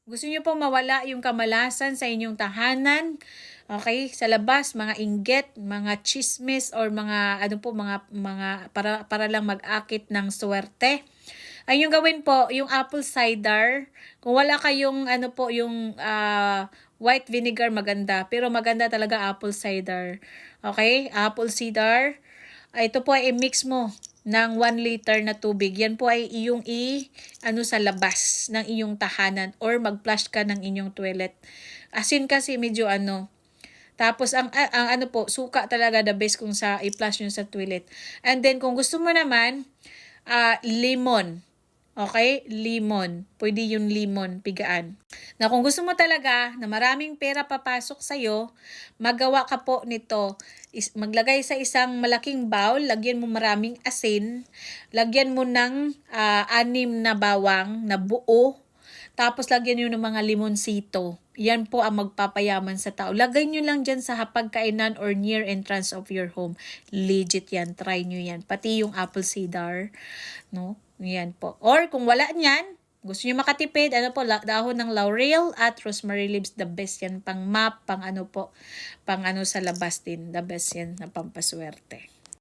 Gusto niyo po mawala yung kamalasan sa inyong tahanan, okay? Sa labas, mga inggit, mga chismis or mga ano po, mga para lang mag-akit ng swerte. Ay yung gawin po, yung apple cider. Kung wala kayong ano po, yung white vinegar maganda, pero maganda talaga apple cider. Okay? Apple cider. Ito po ay i-mix mo ng 1 liter na tubig. Yan po ay iyong ano sa labas ng iyong tahanan or mag-flush ka ng inyong toilet. Asin kasi medyo ano. Tapos ang ano po, suka talaga the best kung sa i-flush nyo sa toilet. And then kung gusto mo naman, lemon. Okay? Lemon. Pwede yung lemon, pigaan. Na kung gusto mo talaga na maraming pera papasok sa'yo, magawa ka po nito. Maglagay sa isang malaking bowl, lagyan mo maraming asin, lagyan mo ng 6 na bawang na buo, tapos lagyan nyo ng mga limonsito. Yan po ang magpapayaman sa tao. Lagay nyo lang dyan sa hapagkainan or near entrance of your home. Legit yan. Try nyo yan. Pati yung apple cider. No? Yan po. Or kung wala niyan, gusto nyo makatipid, ano po, dahon ng laurel at rosemary leaves, the best yan. Pang map, pang ano po, pang ano sa labas din. The best yan na pampaswerte.